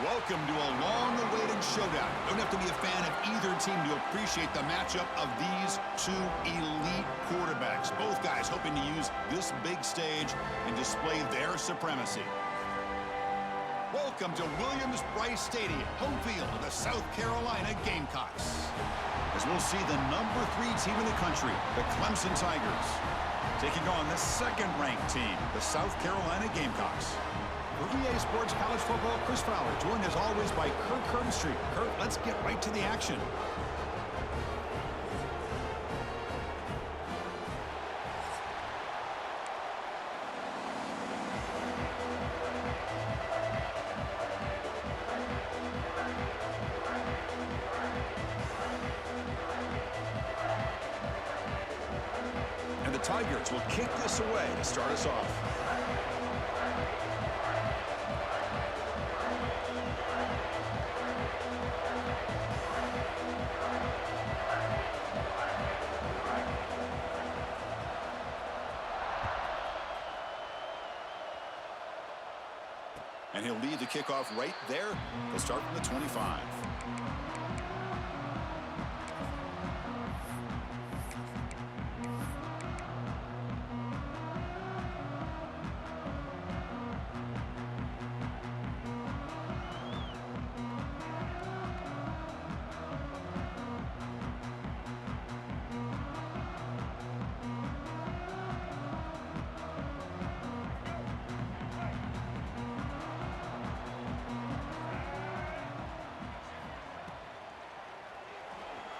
Welcome to a long-awaited showdown. Don't have to be a fan of either team to appreciate the matchup of these two elite quarterbacks. Both guys hoping to use this big stage and display their supremacy. Welcome to Williams-Brice Stadium, home field of the South Carolina Gamecocks. As we'll see the number 3 team in the country, the Clemson Tigers, taking on the second-ranked team, the South Carolina Gamecocks. For EA Sports College Football, Chris Fowler, joined as always by Kurt Kirkstreet. Kurt, let's get right to the action. And the Tigers will kick this away to start us off. And he'll lead the kickoff right there. He'll start from the 25.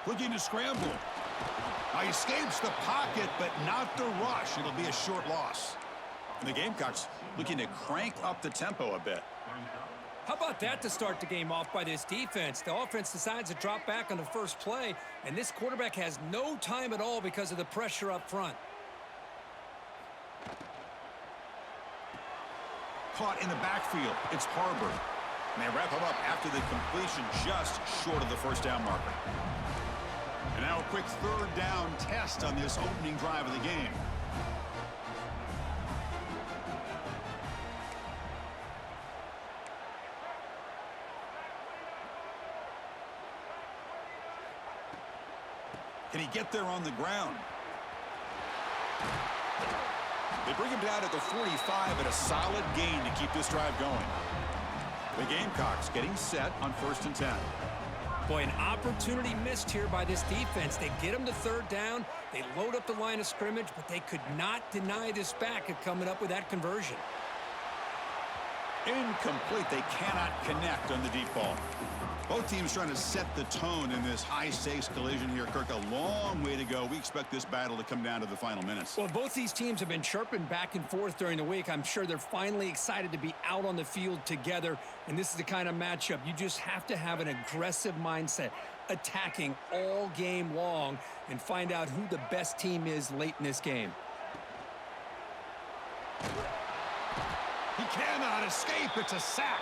Looking to scramble. Now he escapes the pocket, but not the rush. It'll be a short loss. And the Gamecocks looking to crank up the tempo a bit. How about that to start the game off by this defense? The offense decides to drop back on the first play, and this quarterback has no time at all because of the pressure up front. Caught in the backfield. It's Harbor. And they wrap him up after the completion just short of the first down marker. And now a quick third down test on this opening drive of the game. Can he get there on the ground? They bring him down at the 45 at a solid gain to keep this drive going. The Gamecocks getting set on 1st and 10. Boy, an opportunity missed here by this defense. They get them to third down. They load up the line of scrimmage, but they could not deny this back of coming up with that conversion. Incomplete. They cannot connect on the deep ball. Both teams trying to set the tone in this high-stakes collision here. Kirk, a long way to go. We expect this battle to come down to the final minutes. Well, both these teams have been chirping back and forth during the week. I'm sure they're finally excited to be out on the field together, and this is the kind of matchup you just have to have an aggressive mindset, attacking all game long, and find out who the best team is late in this game. He cannot escape. It's a sack.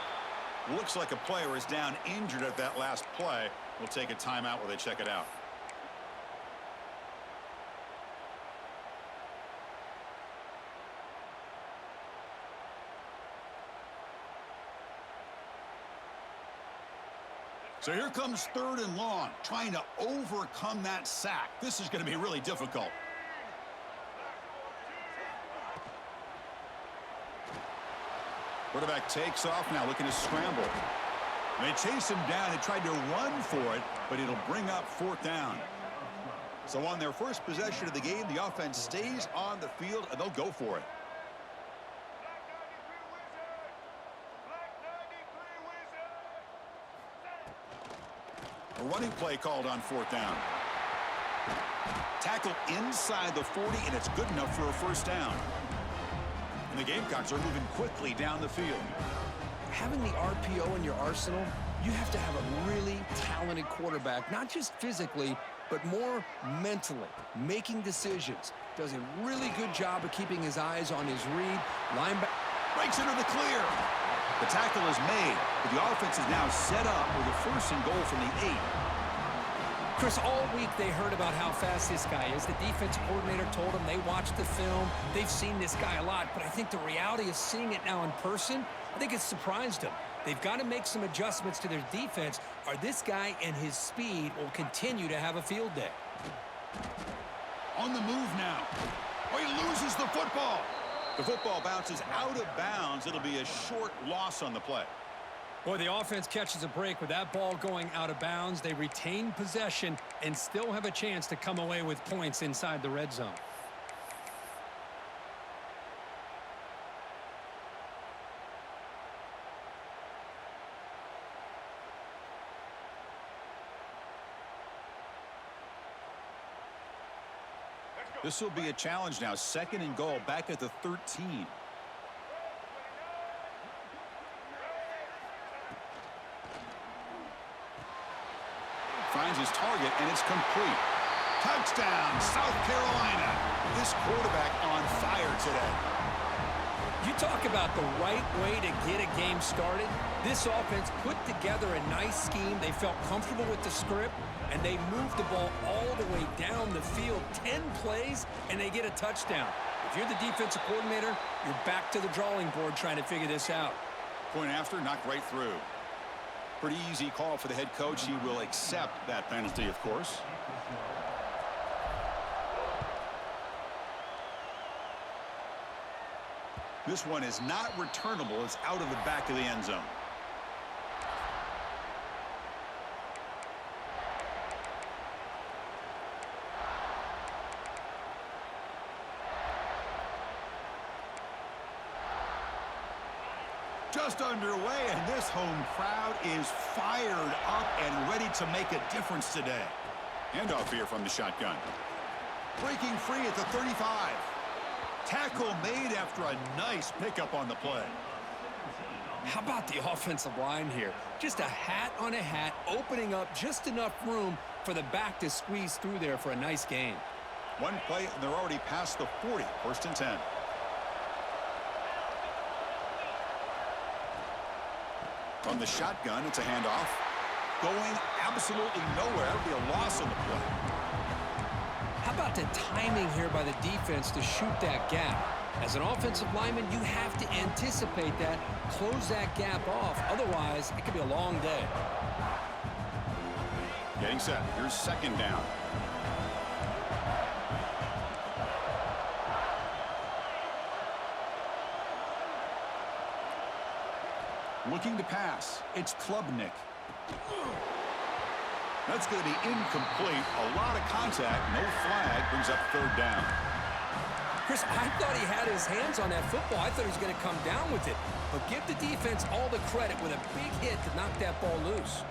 Looks like a player is down injured at that last play. We'll take a timeout while they check it out. So here comes 3rd and long, trying to overcome that sack. This is going to be really difficult. Quarterback takes off now, looking to scramble. They chase him down. They tried to run for it, but it'll bring up 4th down. So on their first possession of the game, the offense stays on the field, and they'll go for it. A running play called on 4th down. Tackle inside the 40, and it's good enough for a first down. And the Gamecocks are moving quickly down the field. Having the RPO in your arsenal, you have to have a really talented quarterback, not just physically, but more mentally, making decisions. Does a really good job of keeping his eyes on his read. Linebacker breaks into the clear. The tackle is made, but the offense is now set up with a 1st and goal from the 8. Chris, all week they heard about how fast this guy is. The defensive coordinator told them they watched the film. They've seen this guy a lot, but I think the reality of seeing it now in person, I think it's surprised them. They've got to make some adjustments to their defense, or this guy and his speed will continue to have a field day. On the move now. Oh, he loses the football. The football bounces out of bounds. It'll be a short loss on the play. Boy, the offense catches a break with that ball going out of bounds. They retain possession and still have a chance to come away with points inside the red zone. This will be a challenge now. 2nd and goal, back at the 13. Finds his target, and it's complete. Touchdown, South Carolina. This quarterback on fire today. You talk about the right way to get a game started. This offense put together a nice scheme. They felt comfortable with the script, and they moved the ball all the way down the field. 10 plays, and they get a touchdown. If you're the defensive coordinator, you're back to the drawing board trying to figure this out. Point after, knocked right through. Pretty easy call for the head coach. He will accept that penalty, of course. This one is not returnable. It's out of the back of the end zone. Just underway, and this home crowd is fired up and ready to make a difference today. Handoff here from the shotgun. Breaking free at the 35. Tackle made after a nice pickup on the play. How about the offensive line here? Just a hat on a hat, opening up just enough room for the back to squeeze through there for a nice gain. One play, and they're already past the 40. 1st and 10. From the shotgun, it's a handoff. Going absolutely nowhere. It'll be a loss on the play. How about the timing here by the defense to shoot that gap? As an offensive lineman, you have to anticipate that, close that gap off. Otherwise, it could be a long day. Getting set. Here's 2nd down. Looking to pass. It's Klubnik. That's going to be incomplete. A lot of contact. No flag. Brings up 3rd down. Chris, I thought he had his hands on that football. I thought he was going to come down with it. But give the defense all the credit with a big hit to knock that ball loose.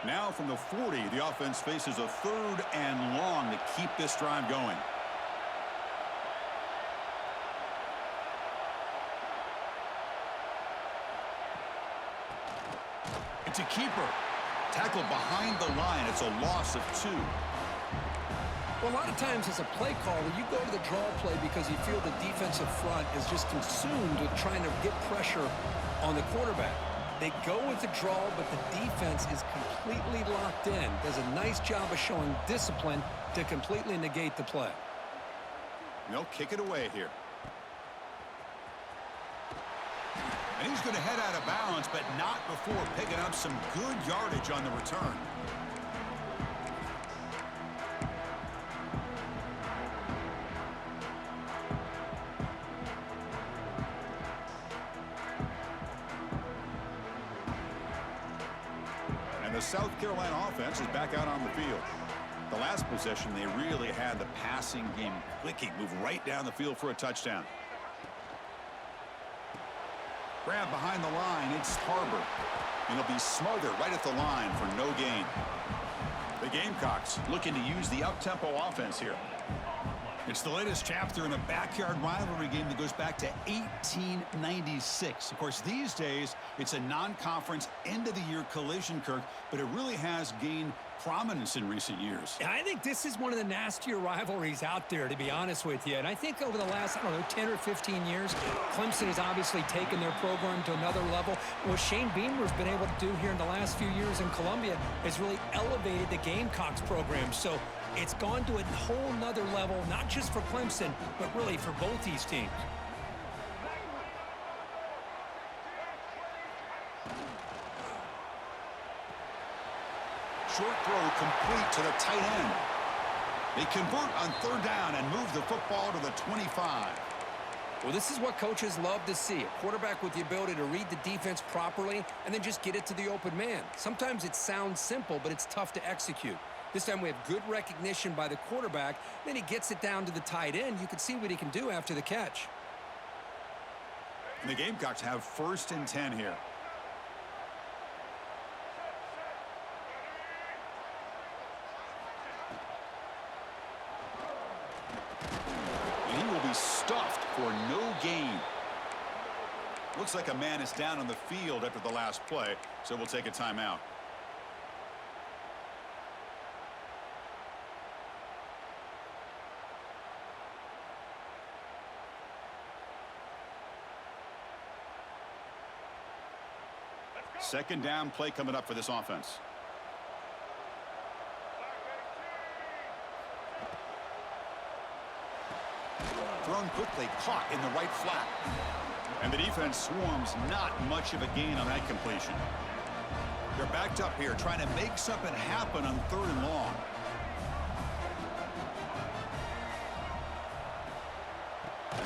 Now from the 40, the offense faces a 3rd and long to keep this drive going. It's a keeper. Tackled behind the line. It's a loss of 2. Well, a lot of times as a play caller, you go to the draw play because you feel the defensive front is just consumed with trying to get pressure on the quarterback. They go with the draw, but the defense is completely locked in. Does a nice job of showing discipline to completely negate the play. They'll kick it away here. And he's going to head out of bounds, but not before picking up some good yardage on the return. The South Carolina offense is back out on the field. The last possession, they really had the passing game clicking. Move right down the field for a touchdown. Grab behind the line. It's Harbor. And he'll be smothered right at the line for no gain. The Gamecocks looking to use the up-tempo offense here. It's the latest chapter in a backyard rivalry game that goes back to 1896. Of course, these days, it's a non-conference end-of-the-year collision, Kirk, but it really has gained prominence in recent years. I think this is one of the nastier rivalries out there, to be honest with you. And I think over the last, 10 or 15 years, Clemson has obviously taken their program to another level. What Shane Beamer's been able to do here in the last few years in Columbia has really elevated the Gamecocks program. So it's gone to a whole nother level, not just for Clemson, but really for both these teams. Short throw complete to the tight end. They convert on third down and move the football to the 25. Well, this is what coaches love to see. A quarterback with the ability to read the defense properly and then just get it to the open man. Sometimes it sounds simple, but it's tough to execute. This time we have good recognition by the quarterback. Then he gets it down to the tight end. You can see what he can do after the catch. And the Gamecocks have 1st and 10 here. And he will be stuffed for no gain. Looks like a man is down on the field after the last play, so we'll take a timeout. Second down play coming up for this offense. Thrown quickly, caught in the right flat. And the defense swarms, not much of a gain on that completion. They're backed up here, trying to make something happen on 3rd and long.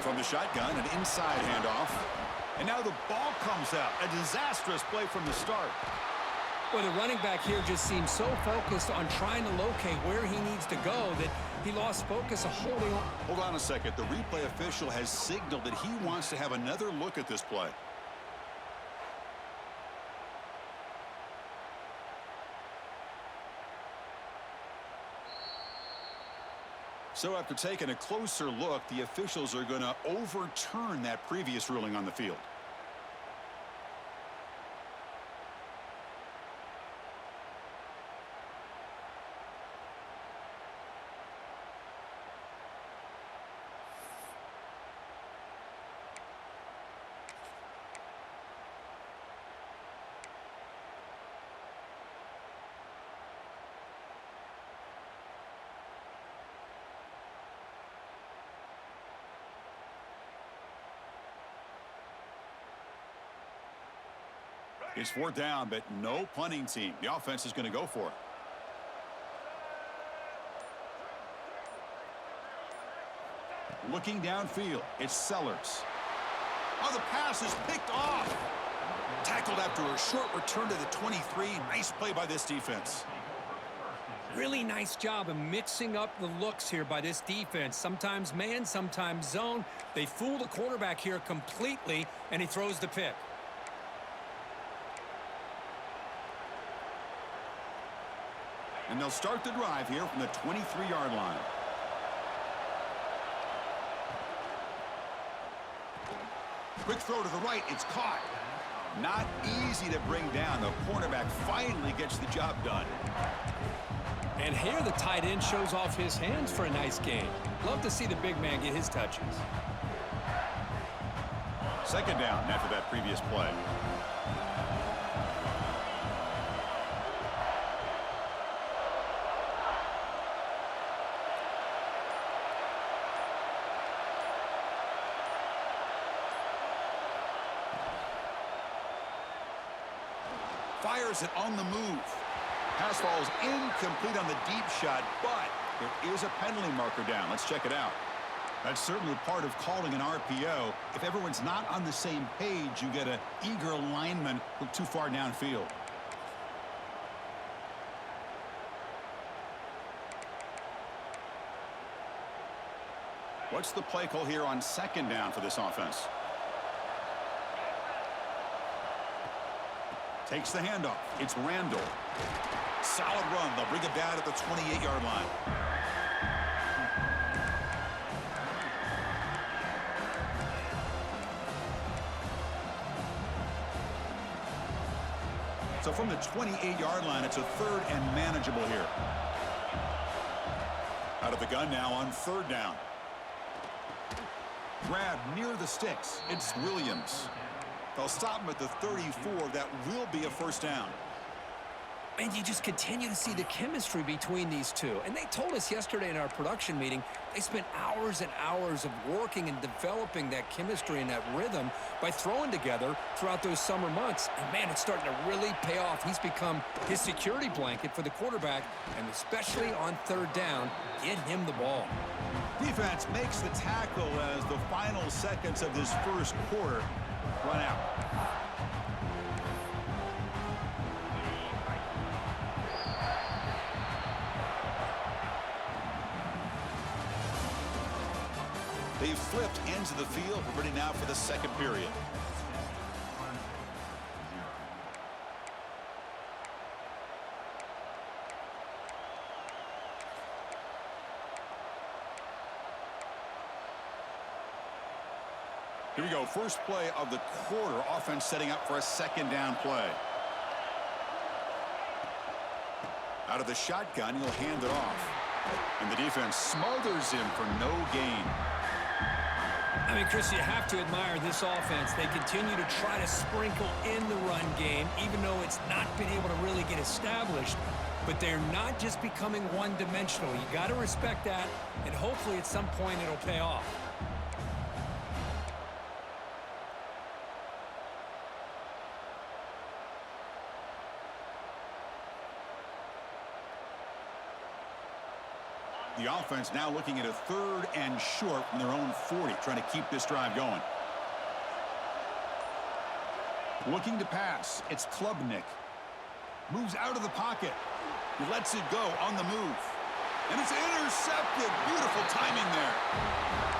From the shotgun, an inside handoff. And now the ball comes out. A disastrous play from the start. Well, the running back here just seems so focused on trying to locate where he needs to go that he lost focus of holding on. Hold on a second. The replay official has signaled that he wants to have another look at this play. So after taking a closer look, the officials are going to overturn that previous ruling on the field. It's 4th down, but no punting team. The offense is going to go for it. Looking downfield, it's Sellers. Oh, the pass is picked off. Tackled after a short return to the 23. Nice play by this defense. Really nice job of mixing up the looks here by this defense. Sometimes man, sometimes zone. They fool the quarterback here completely, and he throws the pick. And they'll start the drive here from the 23-yard line. Quick throw to the right. It's caught. Not easy to bring down. The cornerback finally gets the job done. And here the tight end shows off his hands for a nice gain. Love to see the big man get his touches. 2nd down after that previous play. Fires it on the move. Pass falls incomplete on the deep shot, but there is a penalty marker down. Let's check it out. That's certainly part of calling an RPO. If everyone's not on the same page, you get an eager lineman look too far downfield. What's the play call here on 2nd down for this offense? Takes the handoff. It's Randall. Solid run. They'll bring it down at the 28-yard line. So from the 28-yard line, it's a third and manageable here. Out of the gun now on third down. Grab near the sticks. It's Williams. They'll stop him at the 34. That will be a first down. And you just continue to see the chemistry between these two. And they told us yesterday in our production meeting, they spent hours and hours of working and developing that chemistry and that rhythm by throwing together throughout those summer months. And, man, it's starting to really pay off. He's become his security blanket for the quarterback, and especially on third down, get him the ball. Defense makes the tackle as the final seconds of this first quarter run out. They've flipped ends of the field. We're ready now for the second period. Here we go. First play of the quarter. Offense setting up for a second down play. Out of the shotgun, he'll hand it off. And the defense smothers him for no gain. I mean, Chris, you have to admire this offense. They continue to try to sprinkle in the run game, even though it's not been able to really get established. But they're not just becoming one-dimensional. You got to respect that, and hopefully at some point it'll pay off. The offense now looking at a third and short from their own 40, trying to keep this drive going. Looking to pass. It's Klubnik. Moves out of the pocket. He lets it go on the move. And it's intercepted. Beautiful timing there.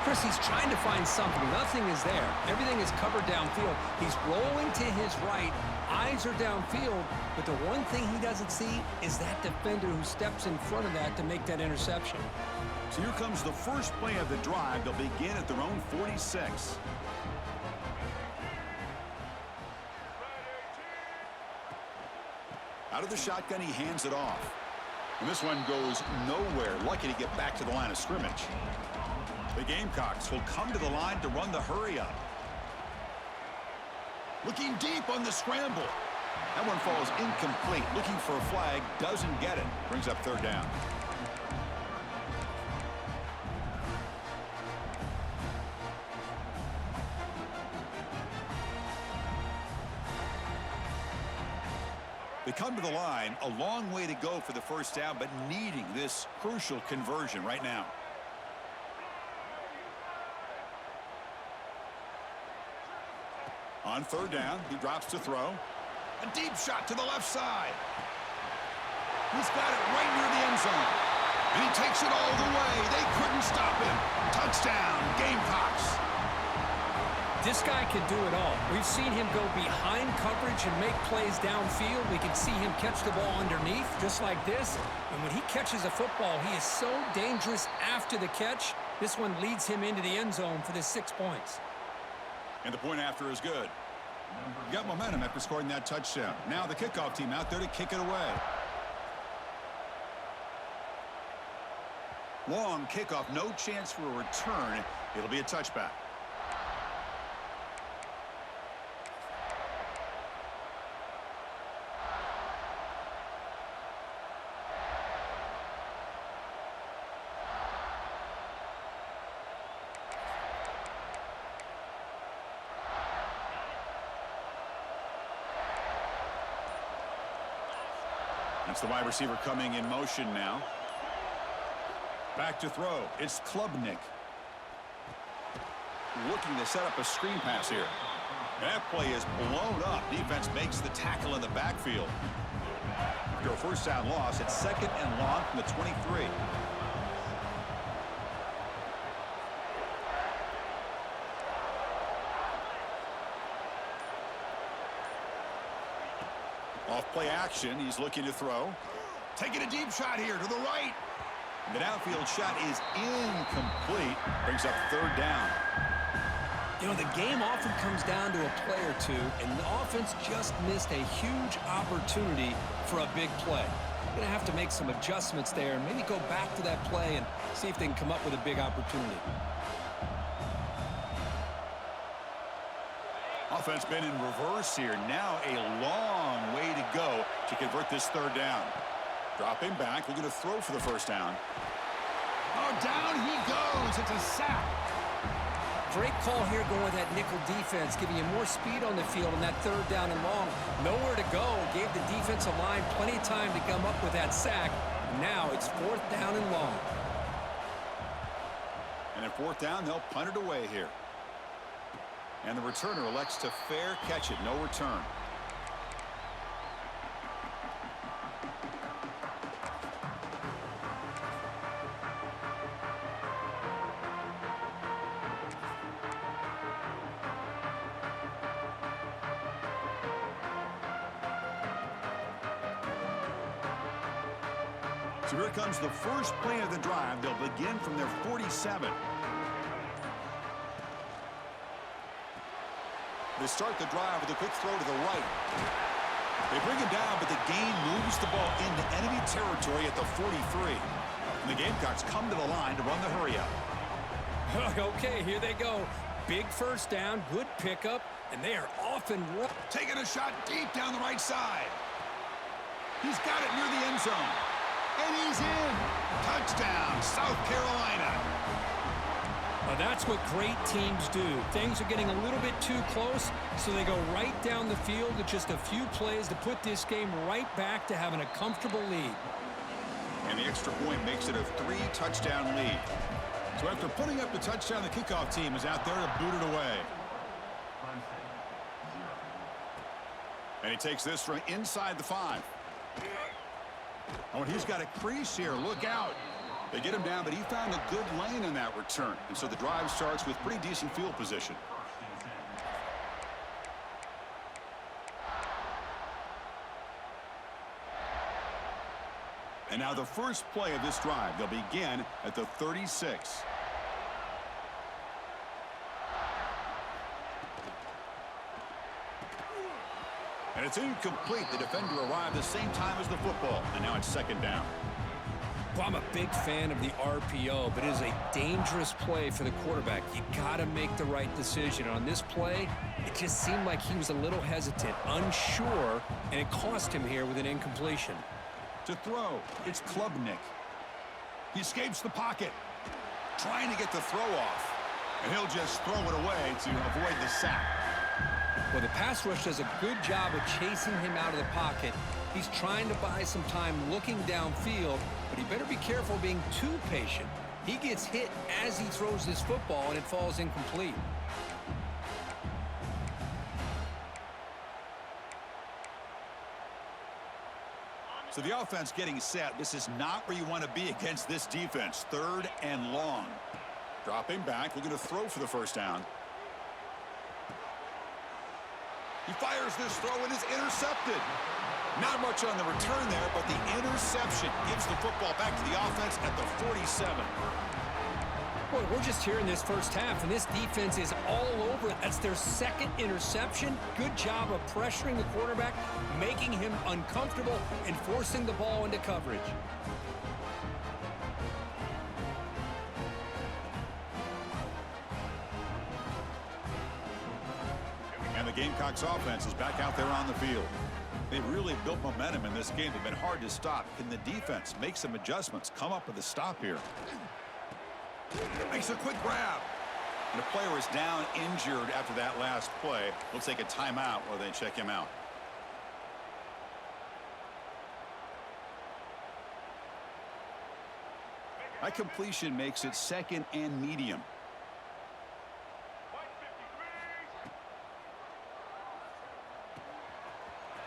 Chris, he's trying to find something. Nothing is there. Everything is covered downfield. He's rolling to his right. Eyes are downfield. But the one thing he doesn't see is that defender who steps in front of that to make that interception. So here comes the first play of the drive. They'll begin at their own 46. Out of the shotgun, he hands it off. And this one goes nowhere. Lucky to get back to the line of scrimmage. The Gamecocks will come to the line to run the hurry up. Looking deep on the scramble. That one falls incomplete. Looking for a flag. Doesn't get it. Brings up third down. They come to the line. A long way to go for the first down, but needing this crucial conversion right now. On third down, he drops to throw. A deep shot to the left side. He's got it right near the end zone. And he takes it all the way. They couldn't stop him. Touchdown, Gamecocks. This guy can do it all. We've seen him go behind coverage and make plays downfield. We can see him catch the ball underneath, just like this. And when he catches a football, he is so dangerous after the catch. This one leads him into the end zone for the 6 points. And the point after is good. You got momentum after scoring that touchdown. Now the kickoff team out there to kick it away. Long kickoff, no chance for a return. It'll be a touchback. That's the wide receiver coming in motion now. Back to throw. It's Klubnik. Looking to set up a screen pass here. That play is blown up. Defense makes the tackle in the backfield. After a first down loss, it's second and long from the 23. Off play action, he's looking to throw. Taking a deep shot here to the right. The downfield shot is incomplete. Brings up third down. You know, the game often comes down to a play or two, and the offense just missed a huge opportunity for a big play. Going to have to make some adjustments there and maybe go back to that play and see if they can come up with a big opportunity. Offense been in reverse here. Now a long way to go to convert this third down. Dropping back, looking to throw for the first down. Oh, down he goes. It's a sack. Great call here going with that nickel defense, giving you more speed on the field on that third down and long. Nowhere to go. Gave the defensive line plenty of time to come up with that sack. Now it's fourth down and long. And at fourth down, they'll punt it away here. And the returner elects to fair catch it. No return. So here comes the first play of the drive. They'll begin from their 47. They start the drive with a quick throw to the right. They bring it down, but the gain moves the ball into enemy territory at the 43. And the Gamecocks come to the line to run the hurry-up. Okay, here they go. Big first down, good pickup, and they are off and running. Taking a shot deep down the right side. He's got it near the end zone. And he's in. Touchdown, South Carolina. Well, that's what great teams do. Things are getting a little bit too close, so they go right down the field with just a few plays to put this game right back to having a comfortable lead. And the extra point makes it a 3-touchdown lead. So after putting up the touchdown, the kickoff team is out there to boot it away. And he takes this from inside the 5. Oh, and he's got a crease here. Look out. They get him down, but he found a good lane in that return. And so the drive starts with pretty decent field position. And now the first play of this drive. They'll begin at the 36. And it's incomplete. The defender arrived the same time as the football. And now it's second down. Well, I'm a big fan of the RPO, but it is a dangerous play for the quarterback. You got to make the right decision. On this play, it just seemed like he was a little hesitant, unsure, and it cost him here with an incompletion. To throw, it's Klubnik. He escapes the pocket, trying to get the throw off. And he'll just throw it away to avoid the sack. Well, the pass rush does a good job of chasing him out of the pocket. He's trying to buy some time looking downfield, but he better be careful being too patient. He gets hit as he throws this football, and it falls incomplete. So the offense getting set. This is not where you want to be against this defense. Third and long. Dropping back, looking to throw for the first down. He fires this throw and is intercepted. Not much on the return there, but the interception gives the football back to the offense at the 47. Boy, we're just here in this first half, and this defense is all over it. That's their second interception. Good job of pressuring the quarterback, making him uncomfortable, and forcing the ball into coverage. And the Gamecocks offense is back out there on the field. They've really built momentum in this game. They've been hard to stop. Can the defense make some adjustments, come up with a stop here? Makes a quick grab. And the player is down injured after that last play. Looks like a timeout while they check him out. That completion makes it second and medium.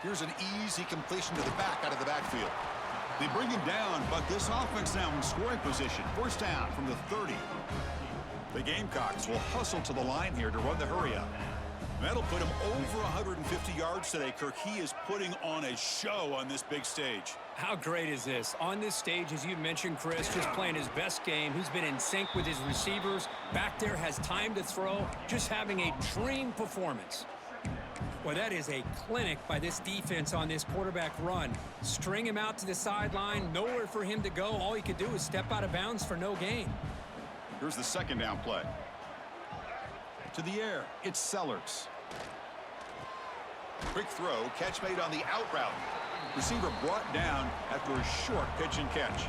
Here's an easy completion to the back out of the backfield. They bring him down, but this offense now in scoring position. First down from the 30. The Gamecocks will hustle to the line here to run the hurry up. That'll put him over 150 yards today, Kirk. He is putting on a show on this big stage. How great is this? On this stage, as you mentioned, Chris, just playing his best game. He's been in sync with his receivers. Back there, has time to throw. Just having a dream performance. Well, that is a clinic by this defense on this quarterback run. String him out to the sideline, nowhere for him to go. All he could do is step out of bounds for no gain. Here's the second down play. To the air, it's Sellers. Quick throw, catch made on the out route. Receiver brought down after a short pitch and catch.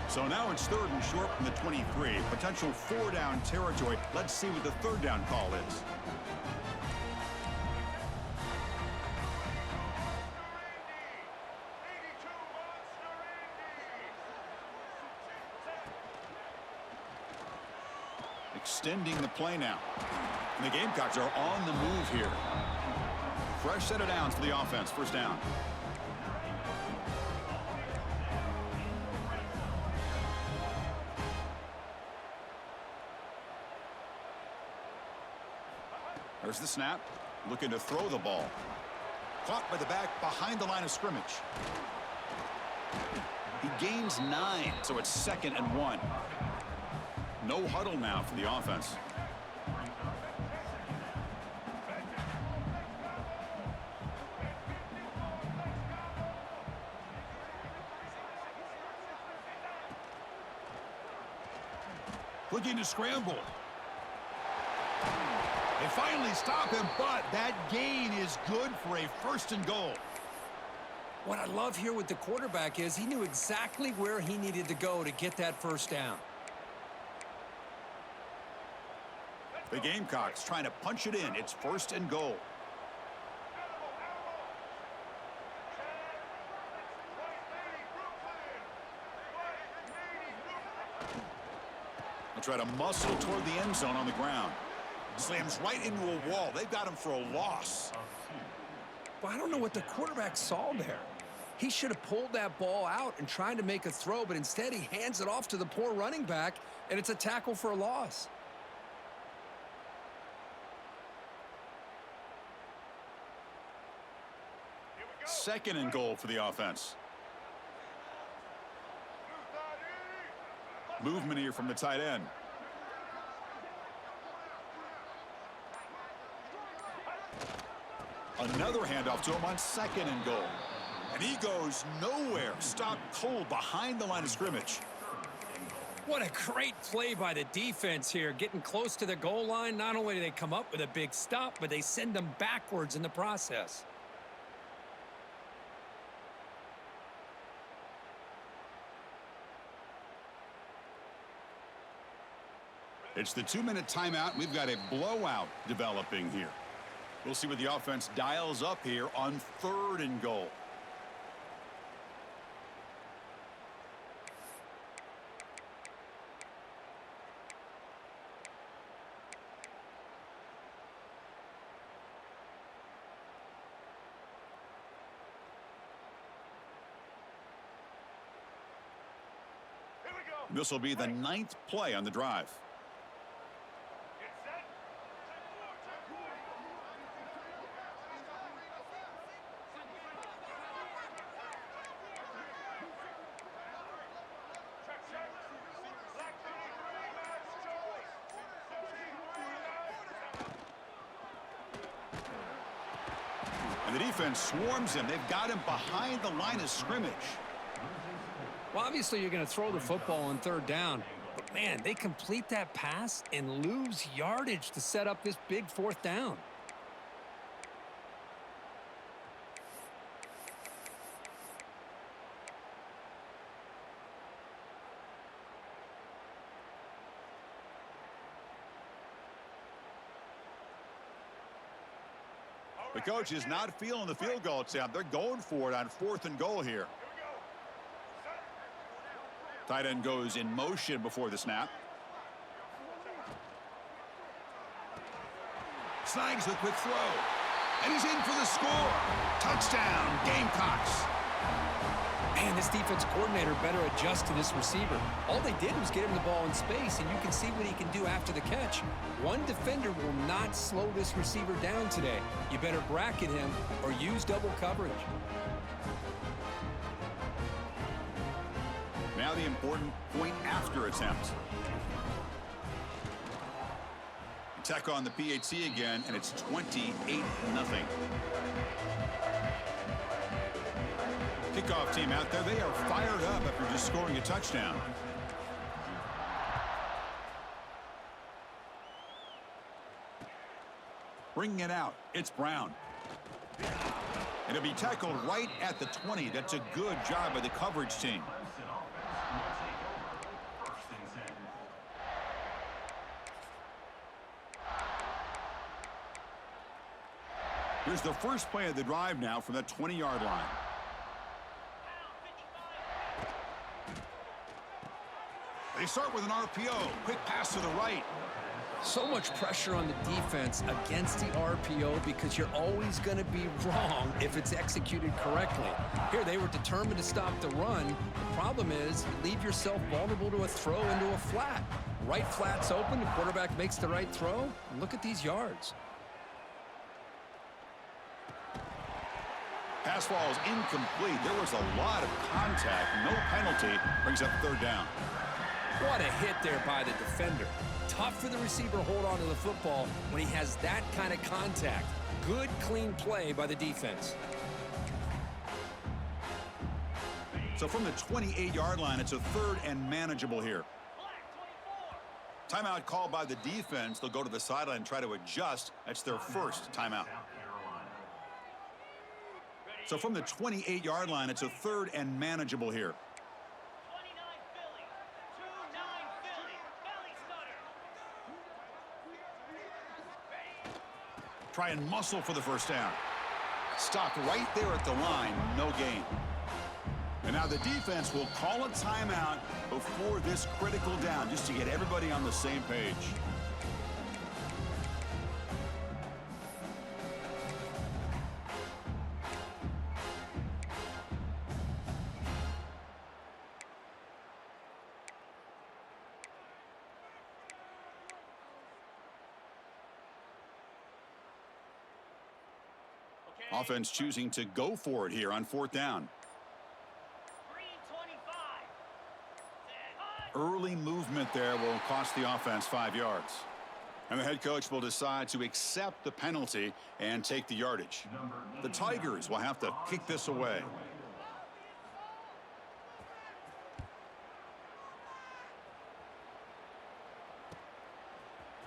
So now it's 3rd and short from the 23. Potential 4-down territory. Let's see what the 3rd down call is. Extending the play now. And the Gamecocks are on the move here. Fresh set of downs for the offense. 1st down. There's the snap. Looking to throw the ball. Caught by the back behind the line of scrimmage. He gains 9, so it's 2nd and 1. No huddle now for the offense. Looking to scramble. They finally stop him, but that gain is good for a 1st and goal. What I love here with the quarterback is he knew exactly where he needed to go to get that 1st down. The Gamecocks trying to punch it in. It's 1st and goal. They'll try to muscle toward the end zone on the ground. Slams right into a wall. They've got him for a loss. Well, I don't know what the quarterback saw there. He should have pulled that ball out and tried to make a throw, but instead he hands it off to the poor running back, and it's a tackle for a loss. Second and goal for the offense. Movement here from the tight end. Another handoff to him on 2nd and goal. And he goes nowhere. Stopped cold behind the line of scrimmage. What a great play by the defense here. Getting close to the goal line, not only do they come up with a big stop, but they send them backwards in the process. It's the 2-minute timeout. We've got a blowout developing here. We'll see what the offense dials up here on 3rd and goal. This will be the 9th play on the drive. And the defense swarms him. They've got him behind the line of scrimmage. Well, obviously you're going to throw the football on 3rd down. But, man, they complete that pass and lose yardage to set up this big 4th down. The coach is not feeling the field goal attempt. They're going for it on 4th and goal here. Tight end goes in motion before the snap. Snags the quick throw. And he's in for the score. Touchdown, Gamecocks. Man, this defense coordinator better adjust to this receiver. All they did was get him the ball in space, and you can see what he can do after the catch. One defender will not slow this receiver down today. You better bracket him or use double coverage. Now the important point after attempt. Attack on the PAT again, and it's 28-0. Kickoff team out there. They are fired up after just scoring a touchdown. Bringing it out. It's Brown. And it'll be tackled right at the 20. That's a good job by the coverage team. Here's the first play of the drive now from that 20-yard line. They start with an RPO. Quick pass to the right. So much pressure on the defense against the RPO because you're always going to be wrong if it's executed correctly. Here, they were determined to stop the run. The problem is you leave yourself vulnerable to a throw into a flat. Right flat's open. The quarterback makes the right throw. Look at these yards. Pass ball is incomplete. There was a lot of contact. No penalty. Brings up third down. What a hit there by the defender. Tough for the receiver to hold on to the football when he has that kind of contact. Good, clean play by the defense. So from the 28-yard line, it's a third and manageable here. Timeout called by the defense. They'll go to the sideline and try to adjust. That's their first timeout. So from the 28-yard line, it's a third and manageable here. Try and muscle for the first down. Stopped right there at the line. No gain. And now the defense will call a timeout before this critical down, just to get everybody on the same page. Offense choosing to go for it here on fourth down. Early movement there will cost the offense 5 yards. And the head coach will decide to accept the penalty and take the yardage. The Tigers will have to kick this away.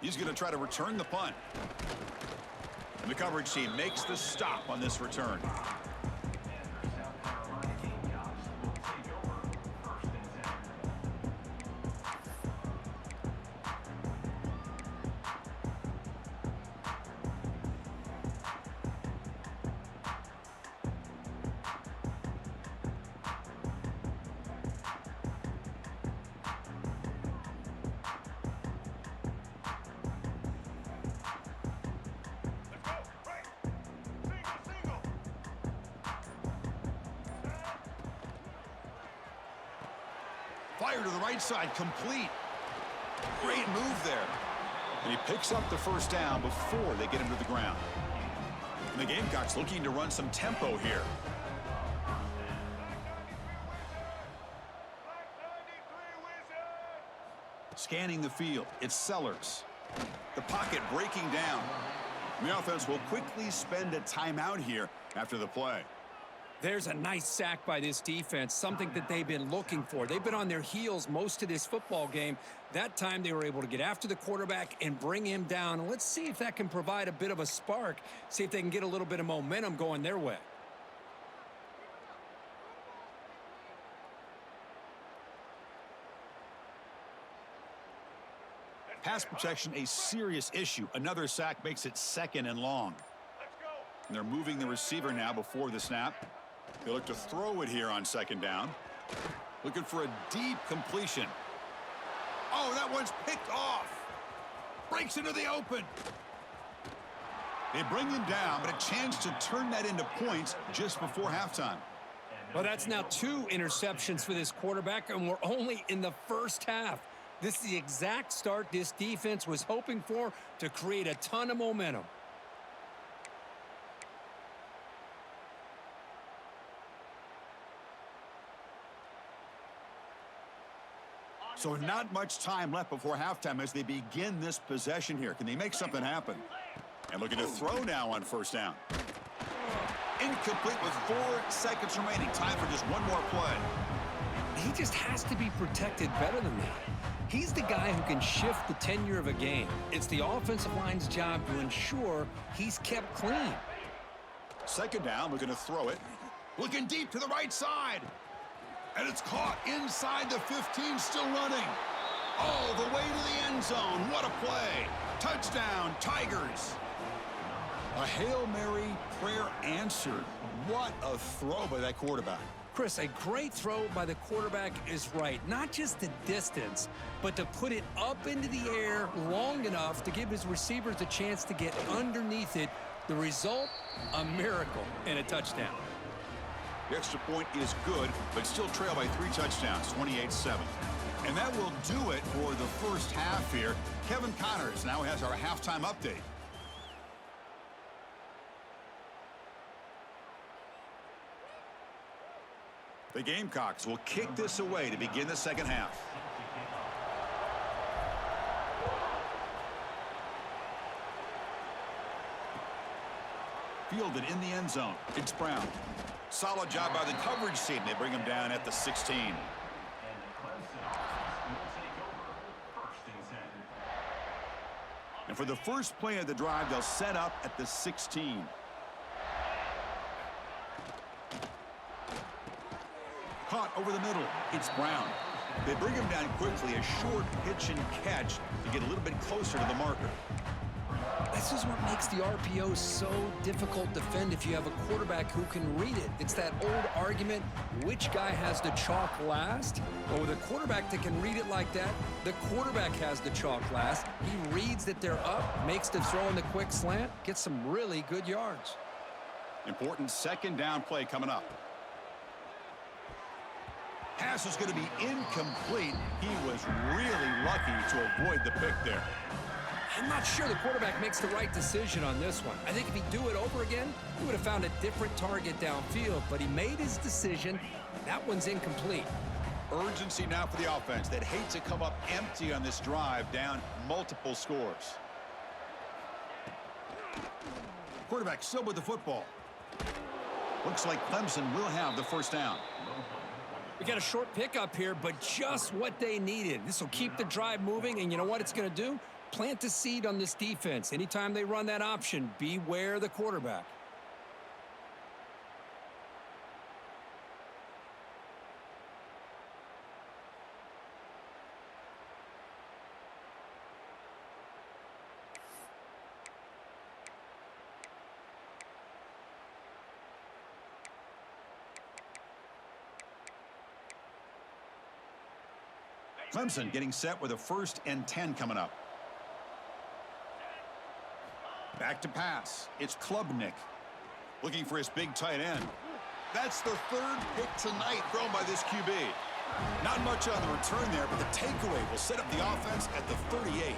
He's going to try to return the punt. And the coverage team makes the stop on this return. Fire to the right side, complete. Great move there. And he picks up the first down before they get him to the ground. And the Gamecocks looking to run some tempo here. Scanning the field, it's Sellers. The pocket breaking down. And the offense will quickly spend a timeout here after the play. There's a nice sack by this defense, something that they've been looking for. They've been on their heels most of this football game. That time they were able to get after the quarterback and bring him down. And let's see if that can provide a bit of a spark, see if they can get a little bit of momentum going their way. Pass protection, a serious issue. Another sack makes it second and long. And they're moving the receiver now before the snap. They look to throw it here on second down. Looking for a deep completion. Oh, that one's picked off. Breaks into the open. They bring him down, but a chance to turn that into points just before halftime. Well, that's now 2 interceptions for this quarterback, and we're only in the first half. This is the exact start this defense was hoping for to create a ton of momentum. So not much time left before halftime as they begin this possession here. Can they make something happen? And looking to throw now on first down. Incomplete with 4 seconds remaining. Time for just one more play. He just has to be protected better than that. He's the guy who can shift the tenure of a game. It's the offensive line's job to ensure he's kept clean. Second down, looking to throw it. Looking deep to the right side. And it's caught inside the 15, still running. All the way to the end zone. What a play. Touchdown, Tigers. A Hail Mary prayer answered. What a throw by that quarterback. Chris, a great throw by the quarterback is right. Not just the distance, but to put it up into the air long enough to give his receivers a chance to get underneath it. The result, a miracle and a touchdown. The extra point is good, but still trail by 3 touchdowns, 28-7. And that will do it for the first half here. Kevin Connors now has our halftime update. The Gamecocks will kick this away to begin the second half. Fielded in the end zone. It's Brown. Solid job by the coverage team. They bring him down at the 16. And for the first play of the drive, they'll set up at the 16. Caught over the middle. It's Brown. They bring him down quickly. A short pitch and catch to get a little bit closer to the marker. This is what makes the RPO so difficult to defend if you have a quarterback who can read it. It's that old argument, which guy has the chalk last? Well, with a quarterback that can read it like that, the quarterback has the chalk last. He reads that they're up, makes the throw in the quick slant, gets some really good yards. Important second down play coming up. Pass is going to be incomplete. He was really lucky to avoid the pick there. I'm not sure the quarterback makes the right decision on this one. I think if he'd do it over again, he would have found a different target downfield, but he made his decision. That one's incomplete. Urgency now for the offense that hate to come up empty on this drive, down multiple scores. Quarterback still with the football. Looks like Clemson will have the first down. We got a short pickup here, but just what they needed. This will keep the drive moving, and you know what it's going to do? Plant a seed on this defense. Anytime they run that option, beware the quarterback. Clemson getting set with a 1st and 10 coming up. Back to pass. It's Klubnik. Looking for his big tight end. That's the 3rd pick tonight thrown by this QB. Not much on the return there, but the takeaway will set up the offense at the 38.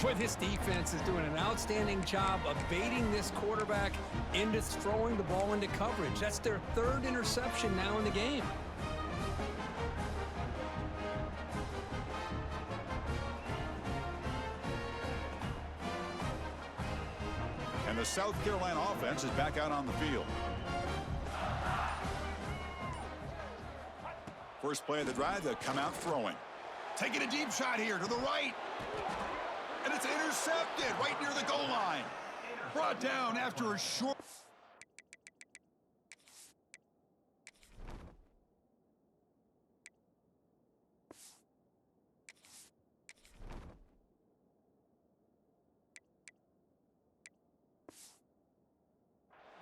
Boy, this defense is doing an outstanding job of baiting this quarterback into throwing the ball into coverage. That's their 3rd interception now in the game. And the South Carolina offense is back out on the field. First play of the drive, they'll come out throwing. Taking a deep shot here to the right. And it's intercepted right near the goal line. Brought down after a short...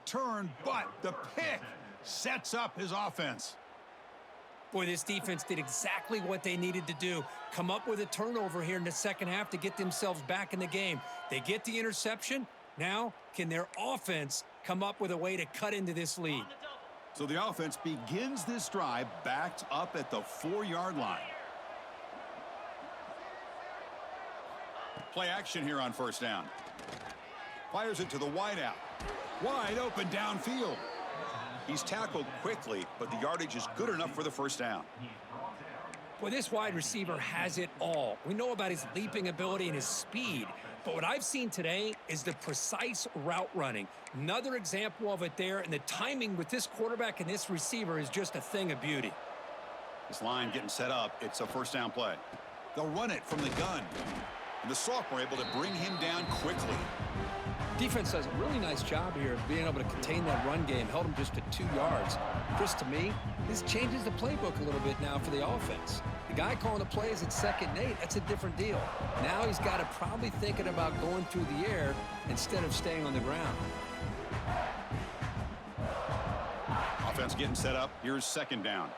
turn, but the pick sets up his offense. Boy, this defense did exactly what they needed to do. Come up with a turnover here in the second half to get themselves back in the game. They get the interception. Now, can their offense come up with a way to cut into this lead? So the offense begins this drive backed up at the 4-yard line. Play action here on first down. Fires it to the wideout. Wide open downfield. He's tackled quickly, but the yardage is good enough for the first down. Well, this wide receiver has it all. We know about his leaping ability and his speed, but what I've seen today is the precise route running. Another example of it there, and the timing with this quarterback and this receiver is just a thing of beauty. This line getting set up. It's a first down play. They'll run it from the gun. And the sophomore able to bring him down quickly. Defense does a really nice job here of being able to contain that run game, held him just to 2 yards. Chris, to me, this changes the playbook a little bit now for the offense. The guy calling the plays at 2nd and 8, that's a different deal. Now he's got to probably thinking about going through the air instead of staying on the ground. Offense getting set up. Here's 2nd down.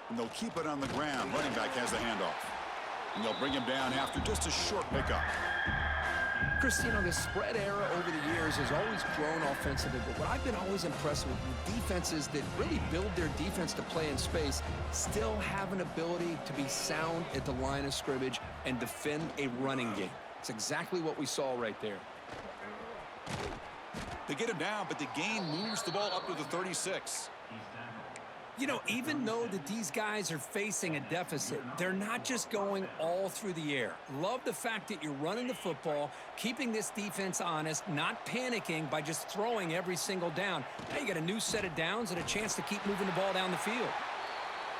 And they'll keep it on the ground. Running back has the handoff. And they'll bring him down after just a short pickup. Chris, you know, the spread era over the years has always grown offensively, but what I've been always impressed with defenses that really build their defense to play in space still have an ability to be sound at the line of scrimmage and defend a running game. It's exactly what we saw right there. They get him down, but the gain moves the ball up to the 36. You know, even though that these guys are facing a deficit, they're not just going all through the air. Love the fact that you're running the football, keeping this defense honest, not panicking by just throwing every single down. Now you got a new set of downs and a chance to keep moving the ball down the field.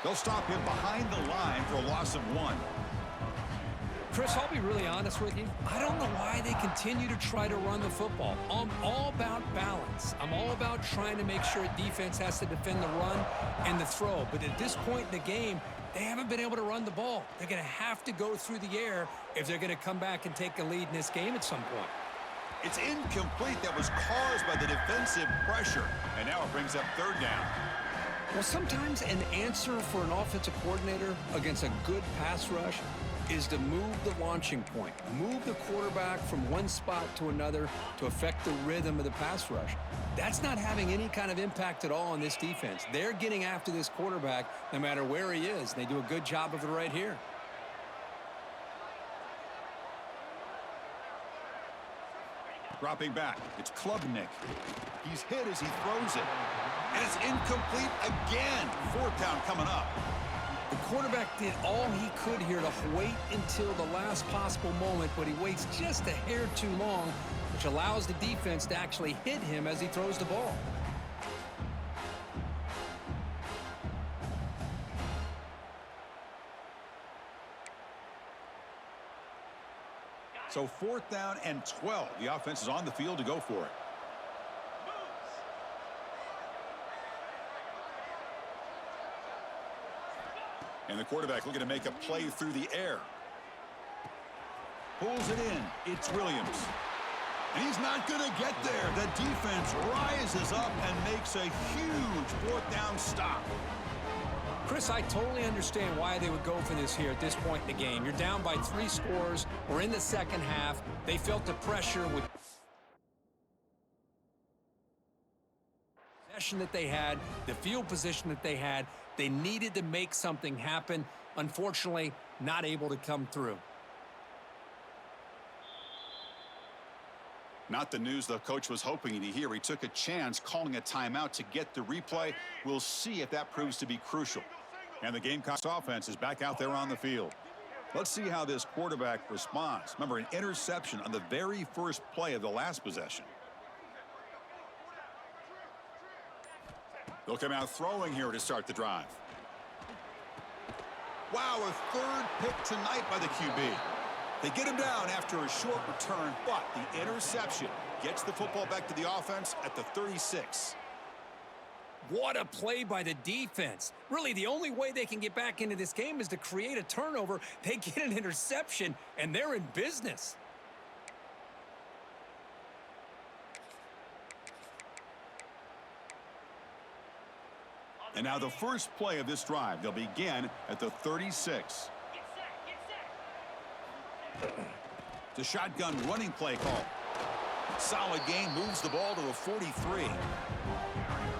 They'll stop him behind the line for a loss of 1. Chris, I'll be really honest with you. I don't know why they continue to try to run the football. I'm all about balance. I'm all about trying to make sure defense has to defend the run and the throw. But at this point in the game, they haven't been able to run the ball. They're going to have to go through the air if they're going to come back and take a lead in this game at some point. It's incomplete. That was caused by the defensive pressure. And now it brings up 3rd down. Well, sometimes an answer for an offensive coordinator against a good pass rush is to move the launching point, move the quarterback from one spot to another to affect the rhythm of the pass rush. That's not having any kind of impact at all on this defense. They're getting after this quarterback no matter where he is. They do a good job of it right here. Dropping back, it's Klubnik. He's hit as he throws it. And it's incomplete again. 4th down coming up. The quarterback did all he could here to wait until the last possible moment, but he waits just a hair too long, which allows the defense to actually hit him as he throws the ball. So 4th down and 12. The offense is on the field to go for it. And the quarterback looking to make a play through the air. Pulls it in. It's Williams. And he's not going to get there. The defense rises up and makes a huge 4th down stop. Chris, I totally understand why they would go for this here at this point in the game. You're down by 3 scores. We're in the 2nd half. They felt the pressure with possession that they had, the field position that they had. They needed to make something happen. Unfortunately, not able to come through. Not the news the coach was hoping to hear. He took a chance calling a timeout to get the replay. We'll see if that proves to be crucial. And the Gamecocks offense is back out there on the field. Let's see how this quarterback responds. Remember, an interception on the very first play of the last possession. They'll come out throwing here to start the drive. Wow, a 3rd pick tonight by the QB. They get him down after a short return, but the interception gets the football back to the offense at the 36. What a play by the defense. Really, the only way they can get back into this game is to create a turnover. They get an interception, and they're in business. And now the first play of this drive. They'll begin at the 36. The shotgun running play call. Solid gain, moves the ball to a 43.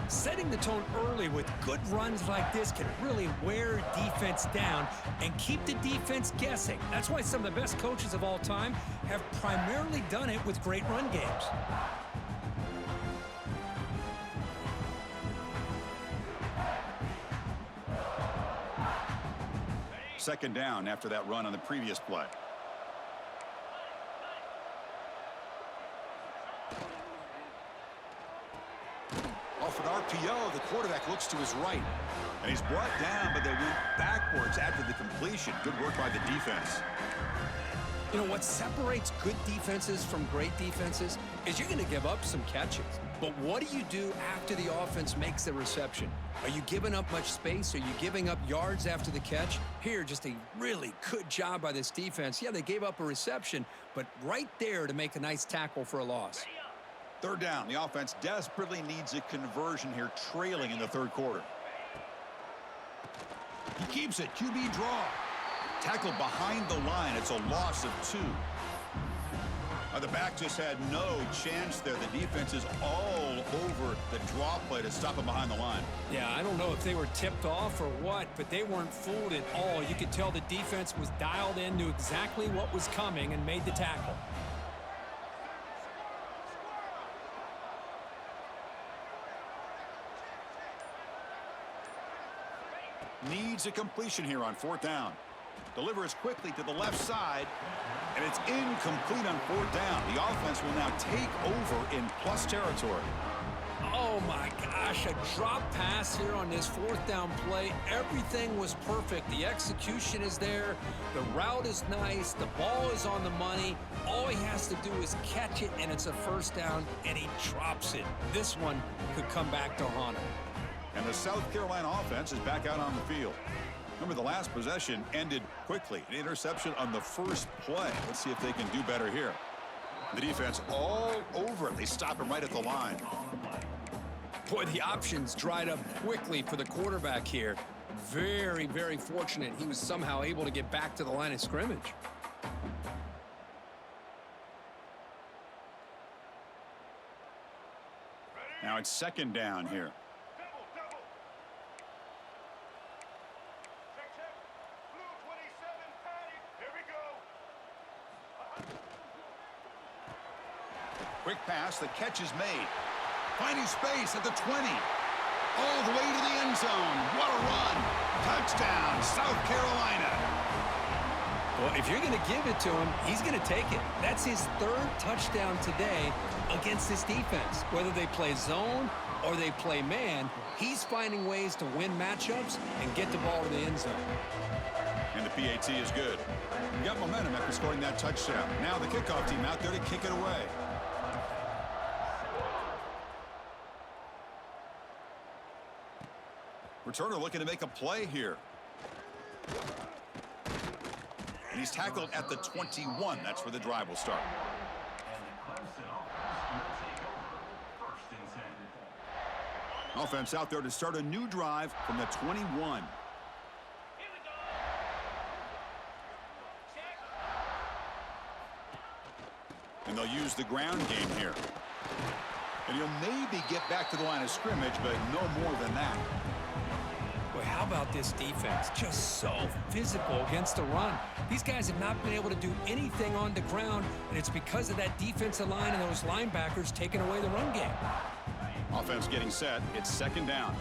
Setting the tone early with good runs like this can really wear defense down and keep the defense guessing. That's why some of the best coaches of all time have primarily done it with great run games. Second down after that run on the previous play. Off an RPO, the quarterback looks to his right. And he's brought down, but they went backwards after the completion. Good work by the defense. You know, what separates good defenses from great defenses is you're going to give up some catches. But what do you do after the offense makes the reception? Are you giving up much space? Are you giving up yards after the catch? Here, just a really good job by this defense. Yeah, they gave up a reception, but right there to make a nice tackle for a loss. Third down. The offense desperately needs a conversion here, trailing in the third quarter. He keeps it. QB draw. Tackled behind the line. It's a loss of 2. The back just had no chance there. The defense is all over the draw play to stop him behind the line. Yeah, I don't know if they were tipped off or what, but they weren't fooled at all. You could tell the defense was dialed in, knew exactly what was coming, and made the tackle. Needs a completion here on fourth down. Delivers quickly to the left side, and it's incomplete on fourth down. The offense will now take over in plus territory. Oh my gosh, a drop pass here on this fourth down play. Everything was perfect. The execution is there. The route is nice. The ball is on the money. All he has to do is catch it, and it's a first down, and he drops it. This one could come back to haunt him. And the South Carolina offense is back out on the field. Remember, the last possession ended quickly. An interception on the first play. Let's see if they can do better here. The defense all over it. They stop him right at the line. Boy, the options dried up quickly for the quarterback here. Very, very fortunate he was somehow able to get back to the line of scrimmage. Now it's second down here. Quick pass, the catch is made. Finding space at the 20. All the way to the end zone. What a run. Touchdown, South Carolina. Well, if you're going to give it to him, he's going to take it. That's his third touchdown today against this defense. Whether they play zone or they play man, he's finding ways to win matchups and get the ball to the end zone. And the PAT is good. We got momentum after scoring that touchdown. Now the kickoff team out there to kick it away. Returner looking to make a play here. And he's tackled at the 21. That's where the drive will start. Offense out there to start a new drive from the 21. And they'll use the ground game here. And he'll maybe get back to the line of scrimmage, but no more than that. Boy, how about this defense? Just so physical against the run. These guys have not been able to do anything on the ground, and it's because of that defensive line and those linebackers taking away the run game. Offense getting set. It's second down.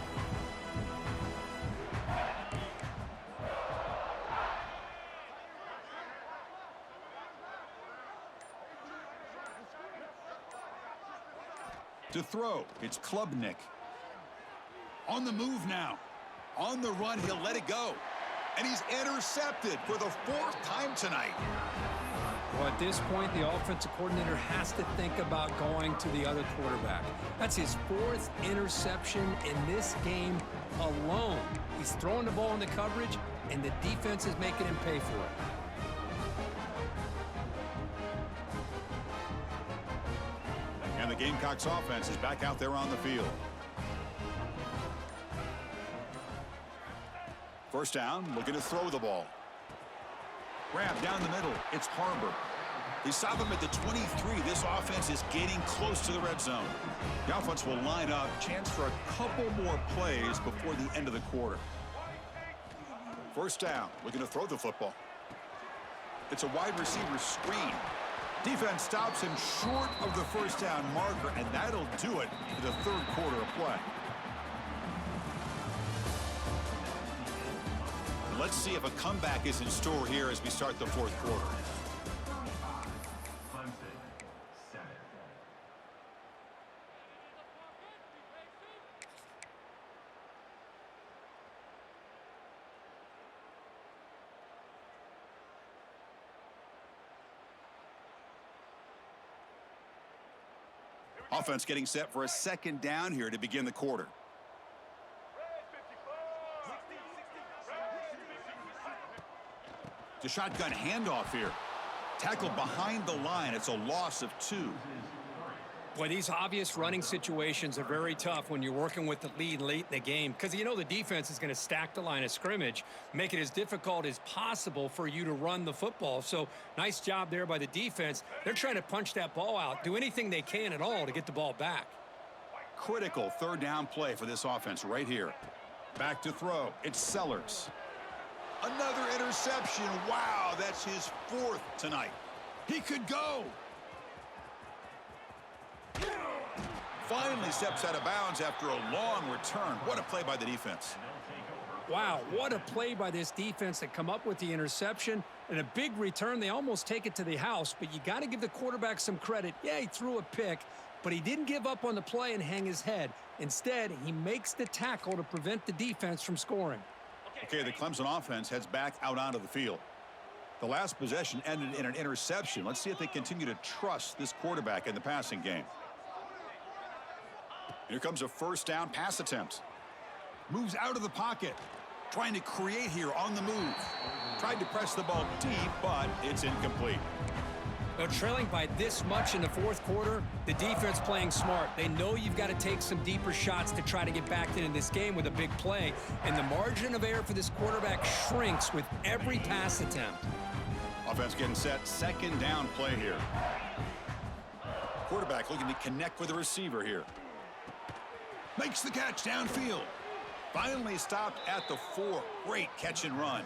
To throw, it's Klubnik. On the move now. On the run, he'll let it go. And he's intercepted for the fourth time tonight. Well, at this point, the offensive coordinator has to think about going to the other quarterback. That's his fourth interception in this game alone. He's throwing the ball in the coverage, and the defense is making him pay for it. And the Gamecocks offense is back out there on the field. First down, looking to throw the ball. Grab down the middle. It's Harbor. They stop him at the 23. This offense is getting close to the red zone. The offense will line up. Chance for a couple more plays before the end of the quarter. First down. Looking to throw the football. It's a wide receiver screen. Defense stops him short of the first down marker, and that'll do it for the third quarter of play. Let's see if a comeback is in store here as we start the fourth quarter. Offense getting set for a second down here to begin the quarter. The shotgun handoff here. Tackled behind the line. It's a loss of 2. Boy, these obvious running situations are very tough when you're working with the lead late in the game because you know the defense is going to stack the line of scrimmage, make it as difficult as possible for you to run the football. So nice job there by the defense. They're trying to punch that ball out, do anything they can at all to get the ball back. Critical third down play for this offense right here. Back to throw. It's Sellers. Another interception. Wow, that's his 4th tonight. He could go. Finally steps out of bounds after a long return. What a play by the defense. Wow, what a play by this defense to come up with the interception and a big return. They almost take it to the house, but you got to give the quarterback some credit. Yeah, he threw a pick, but he didn't give up on the play and hang his head. Instead, he makes the tackle to prevent the defense from scoring. Okay, the Clemson offense heads back out onto the field. The last possession ended in an interception. Let's see if they continue to trust this quarterback in the passing game. Here comes a first down pass attempt. Moves out of the pocket. Trying to create here on the move. Tried to press the ball deep, but it's incomplete. Now, trailing by this much in the fourth quarter, the defense playing smart. They know you've got to take some deeper shots to try to get back into this game with a big play. And the margin of error for this quarterback shrinks with every pass attempt. Offense getting set. Second down play here. Quarterback looking to connect with the receiver here. Makes the catch downfield. Finally stopped at the 4. Great catch and run.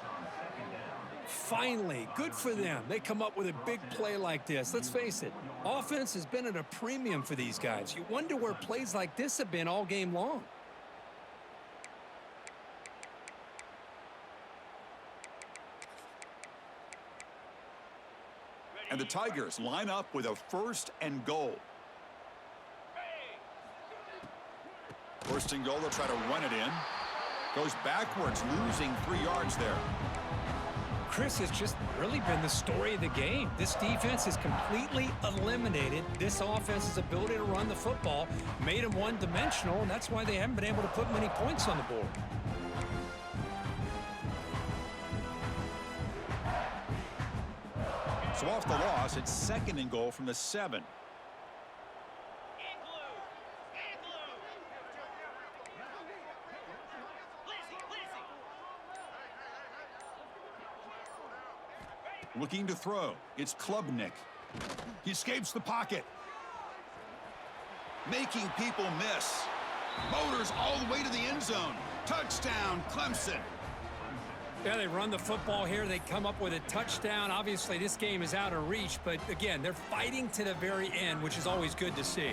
Finally, good for them. They come up with a big play like this. Let's face it, offense has been at a premium for these guys. You wonder where plays like this have been all game long. And the Tigers line up with a 1st and goal. 1st and goal, they'll try to run it in. Goes backwards, losing 3 yards there. Chris, has just really been the story of the game. This defense has completely eliminated this offense's ability to run the football, made them one-dimensional, and that's why they haven't been able to put many points on the board. So off the loss, it's 2nd and goal from the 7. Looking to throw. It's Klubnik. He escapes the pocket. Making people miss. Motors all the way to the end zone. Touchdown, Clemson. Yeah, they run the football here. They come up with a touchdown. Obviously, this game is out of reach, but again, they're fighting to the very end, which is always good to see.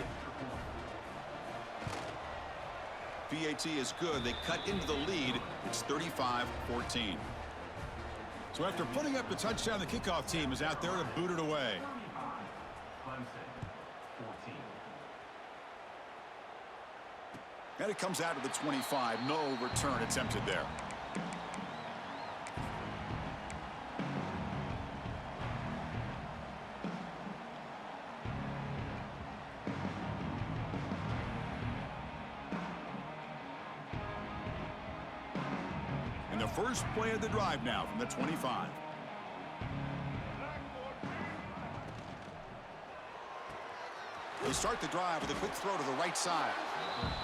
PAT is good. They cut into the lead. It's 35-14. So after putting up the touchdown, the kickoff team is out there to boot it away. And it comes out to the 25. No return attempted there. And the first play of the drive now from the 25. They start the drive with a quick throw to the right side.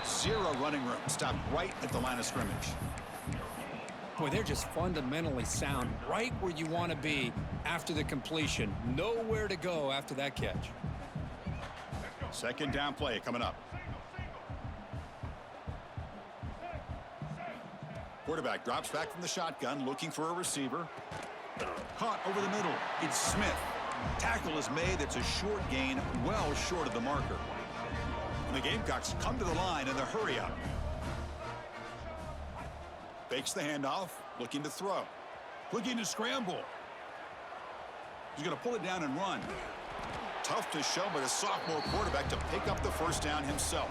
0 running room. Stopped right at the line of scrimmage. Boy, they're just fundamentally sound right where you want to be after the completion. Nowhere to go after that catch. Second down play coming up. Quarterback drops back from the shotgun, looking for a receiver. Caught over the middle. It's Smith. Tackle is made. It's a short gain, well short of the marker. And the Gamecocks come to the line in the hurry-up. Fakes the handoff, looking to throw. Looking to scramble. He's going to pull it down and run. Tough to show, but a sophomore quarterback to pick up the first down himself.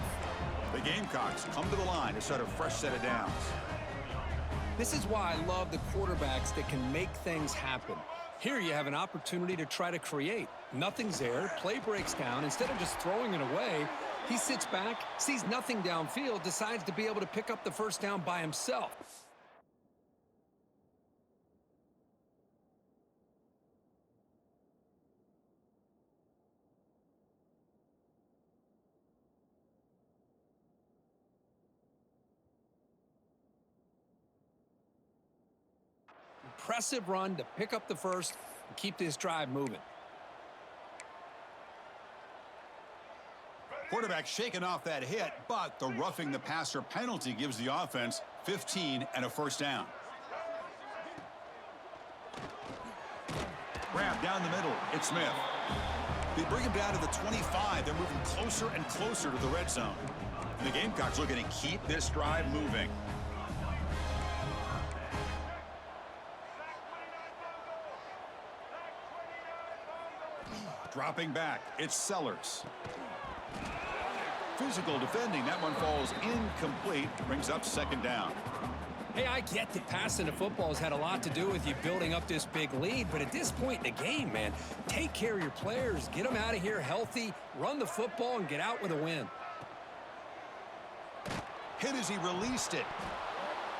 The Gamecocks come to the line to start a fresh set of downs. This is why I love the quarterbacks that can make things happen. Here you have an opportunity to try to create. Nothing's there. Play breaks down. Instead of just throwing it away, he sits back, sees nothing downfield, decides to be able to pick up the first down by himself. Impressive run to pick up the first and keep this drive moving. Quarterback shaking off that hit, but the roughing the passer penalty gives the offense 15 and a first down. Grab down the middle. It's Smith. They bring him down to the 25. They're moving closer and closer to the red zone. And the Gamecocks looking to keep this drive moving. Dropping back, it's Sellers. Physical defending, that one falls incomplete, brings up second down. Hey, I get that passing the football has had a lot to do with you building up this big lead, but at this point in the game, man, take care of your players, get them out of here healthy, run the football, and get out with a win. Hit as he released it.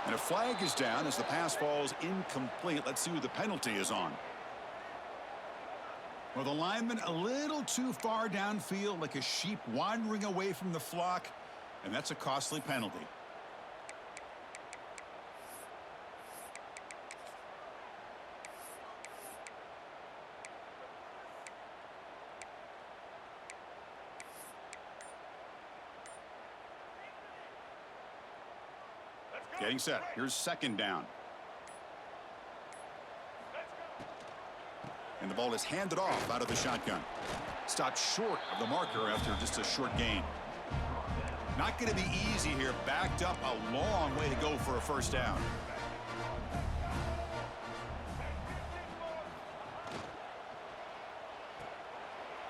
And a flag is down as the pass falls incomplete. Let's see who the penalty is on. Well, the lineman a little too far downfield, like a sheep wandering away from the flock, and that's a costly penalty. Getting set. Here's second down. And the ball is handed off out of the shotgun. Stopped short of the marker after just a short gain. Not going to be easy here. Backed up a long way to go for a first down.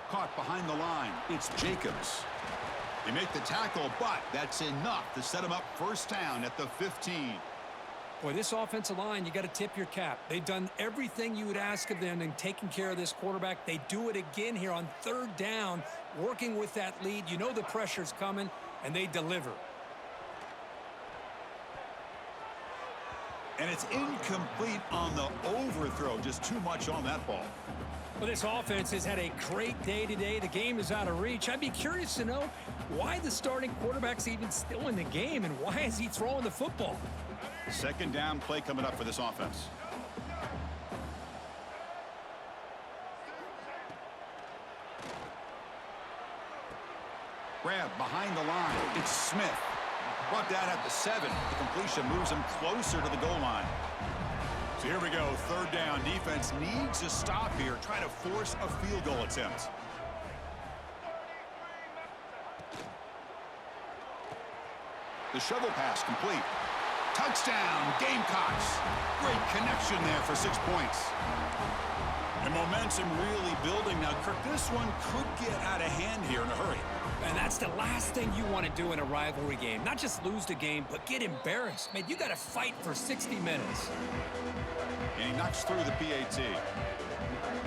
Caught behind the line. It's Jacobs. They make the tackle, but that's enough to set him up first down at the 15. Boy, this offensive line, you got to tip your cap. They've done everything you would ask of them in taking care of this quarterback. They do it again here on third down, working with that lead. You know the pressure's coming, and they deliver. And it's incomplete on the overthrow. Just too much on that ball. Well, this offense has had a great day today. The game is out of reach. I'd be curious to know why the starting quarterback's even still in the game, and why is he throwing the football? Second down play coming up for this offense. Grab behind the line. It's Smith. Brought down at the 7. The completion moves him closer to the goal line. So here we go. Third down. Defense needs to stop here. Try to force a field goal attempt. The shovel pass complete. Touchdown, Gamecocks. Great connection there for 6 points. And momentum really building. Now, Kirk, this one could get out of hand here in a hurry. And that's the last thing you want to do in a rivalry game. Not just lose the game, but get embarrassed. Man, you got to fight for 60 minutes. And he knocks through the PAT.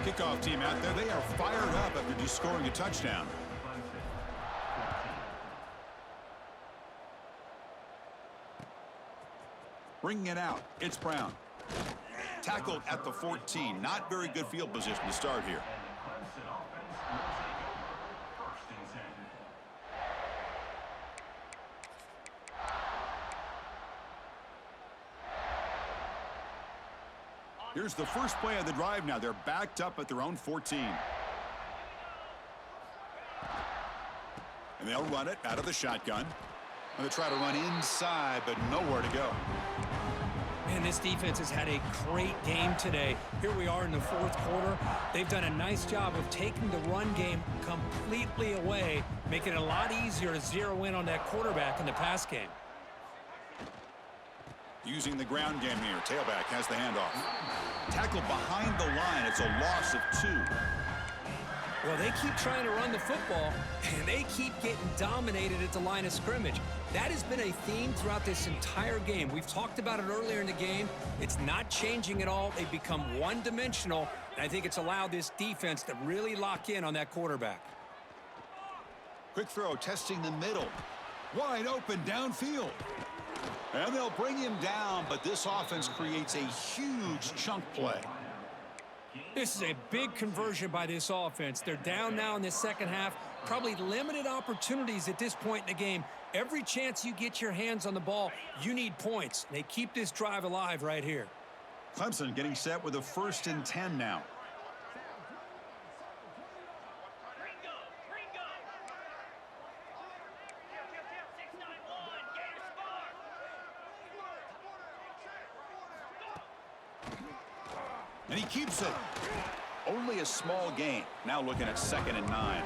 Kickoff team out there, they are fired up after just scoring a touchdown. Bringing it out, it's Brown. Tackled at the 14. Not very good field position to start here. Here's the first play of the drive now. They're backed up at their own 14. And they'll run it out of the shotgun. And they try to run inside, but nowhere to go. Man, this defense has had a great game today. Here we are in the fourth quarter. They've done a nice job of taking the run game completely away, making it a lot easier to zero in on that quarterback in the pass game. Using the ground game here. Tailback has the handoff. Tackle behind the line. It's a loss of 2. Well, they keep trying to run the football, and they keep getting dominated at the line of scrimmage. That has been a theme throughout this entire game. We've talked about it earlier in the game. It's not changing at all. They've become one-dimensional, and I think it's allowed this defense to really lock in on that quarterback. Quick throw, testing the middle. Wide open downfield. And they'll bring him down, but this offense creates a huge chunk play. This is a big conversion by this offense. They're down now in the second half. Probably limited opportunities at this point in the game. Every chance you get your hands on the ball, you need points. They keep this drive alive right here. Clemson getting set with a 1st and 10 now. And he keeps it. Only a small gain. Now looking at 2nd and 9.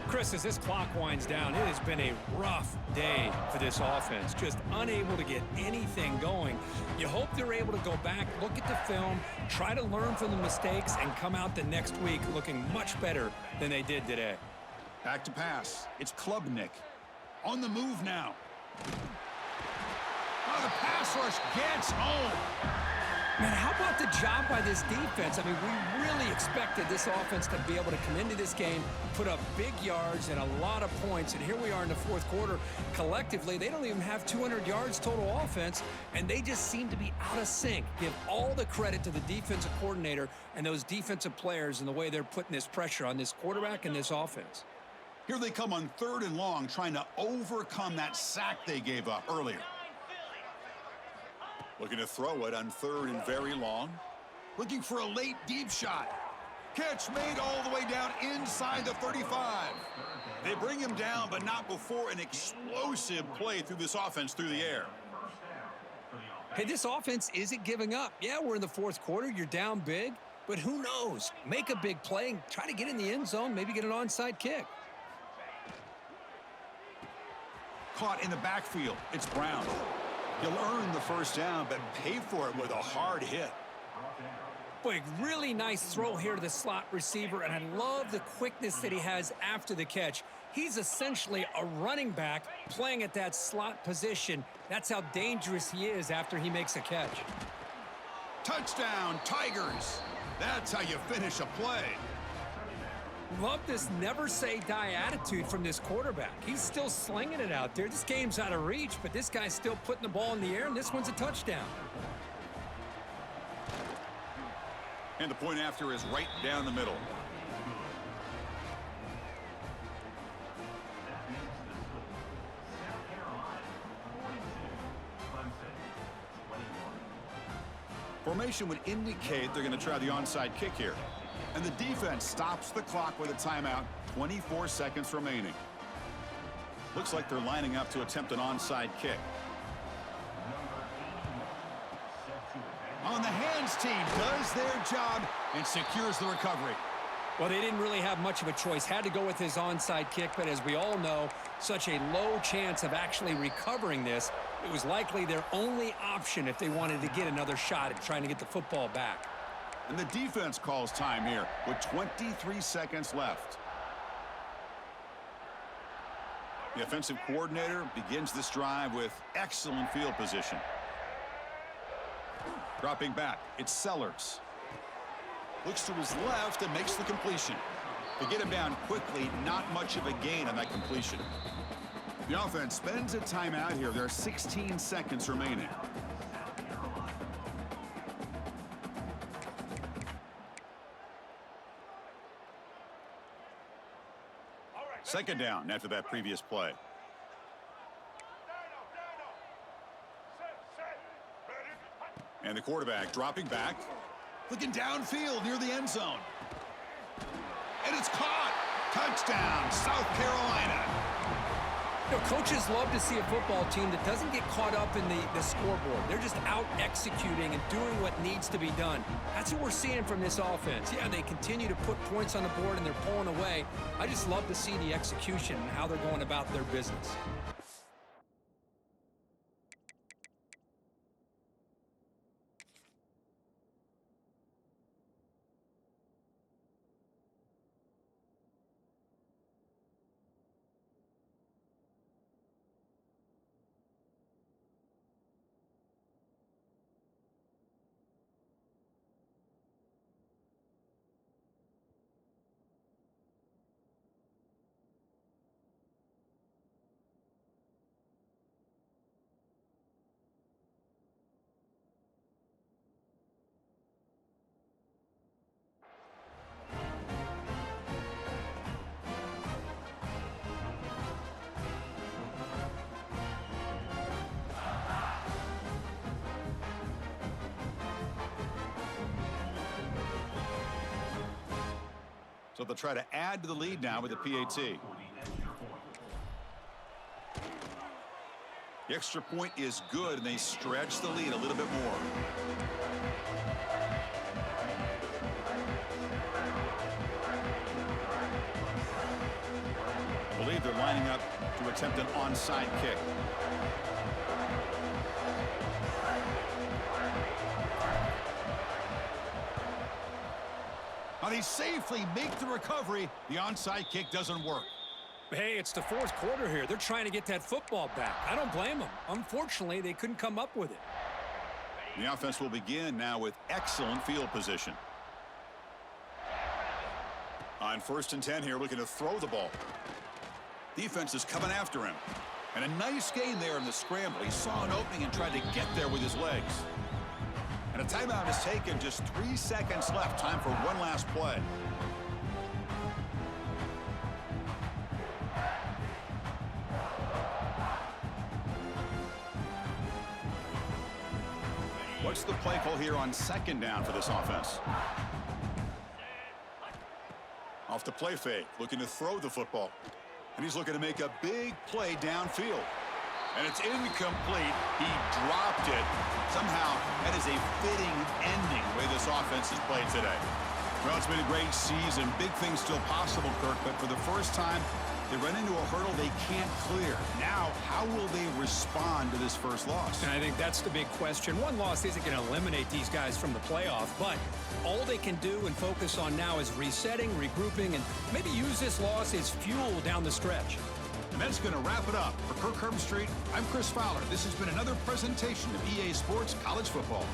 Chris, as this clock winds down, it has been a rough day for this offense. Just unable to get anything going. You hope they're able to go back, look at the film, try to learn from the mistakes, and come out the next week looking much better than they did today. Back to pass. It's Klubnik. On the move now. Oh, the pass rush gets home. Man, how about the job by this defense? I mean, we really expected this offense to be able to come into this game, put up big yards and a lot of points, and here we are in the fourth quarter. Collectively, they don't even have 200 yards total offense, and they just seem to be out of sync. Give all the credit to the defensive coordinator and those defensive players and the way they're putting this pressure on this quarterback and this offense. Here they come on 3rd and long, trying to overcome that sack they gave up earlier. Looking to throw it on 3rd and very long. Looking for a late deep shot. Catch made all the way down inside the 35. They bring him down, but not before an explosive play through this offense through the air. Hey, this offense isn't giving up. Yeah, we're in the fourth quarter. You're down big, but who knows? Make a big play and try to get in the end zone, maybe get an onside kick. Caught in the backfield. It's Brown. He'll earn the first down, but pay for it with a hard hit. Boy, really nice throw here to the slot receiver, and I love the quickness that he has after the catch. He's essentially a running back playing at that slot position. That's how dangerous he is after he makes a catch. Touchdown, Tigers. That's how you finish a play. Love this never-say-die attitude from this quarterback. He's still slinging it out there. This game's out of reach, but this guy's still putting the ball in the air, and this one's a touchdown. And the point after is right down the middle. Formation would indicate they're going to try the onside kick here. And the defense stops the clock with a timeout. 24 seconds remaining. Looks like they're lining up to attempt an onside kick. On the hands team does their job and secures the recovery. Well, they didn't really have much of a choice. Had to go with his onside kick, but as we all know, such a low chance of actually recovering this. It was likely their only option if they wanted to get another shot at trying to get the football back. And the defense calls time here with 23 seconds left. The offensive coordinator begins this drive with excellent field position. Dropping back, it's Sellers. Looks to his left and makes the completion. To get him down quickly, not much of a gain on that completion. The offense spends a timeout here. There are 16 seconds remaining. Second down after that previous play. And the quarterback dropping back. Looking downfield near the end zone. And it's caught. Touchdown, South Carolina. You know, coaches love to see a football team that doesn't get caught up in the scoreboard. They're just out executing and doing what needs to be done. That's what we're seeing from this offense. Yeah, they continue to put points on the board and they're pulling away. I just love to see the execution and how they're going about their business. So they'll try to add to the lead now with the PAT. The extra point is good, and they stretch the lead a little bit more. I believe they're lining up to attempt an onside kick. Now they safely make the recovery. The onside kick doesn't work. Hey, it's the fourth quarter here. They're trying to get that football back. I don't blame them. Unfortunately, they couldn't come up with it. The offense will begin now with excellent field position. On 1st and 10 here, looking to throw the ball. Defense is coming after him. And a nice gain there in the scramble. He saw an opening and tried to get there with his legs. And a timeout is taken. Just 3 seconds left. Time for one last play. What's the play call here on 2nd down for this offense? Off the play fake, looking to throw the football. And he's looking to make a big play downfield. And it's incomplete. He dropped it. Somehow, that is a fitting ending the way this offense has played today. Well, it's been a great season. Big things still possible, Kirk, but for the first time, they run into a hurdle they can't clear. Now, how will they respond to this first loss? And I think that's the big question. One loss isn't going to eliminate these guys from the playoff, but all they can do and focus on now is resetting, regrouping, and maybe use this loss as fuel down the stretch. And that's going to wrap it up. For Kirk Herbstreit, I'm Chris Fowler. This has been another presentation of EA Sports College Football.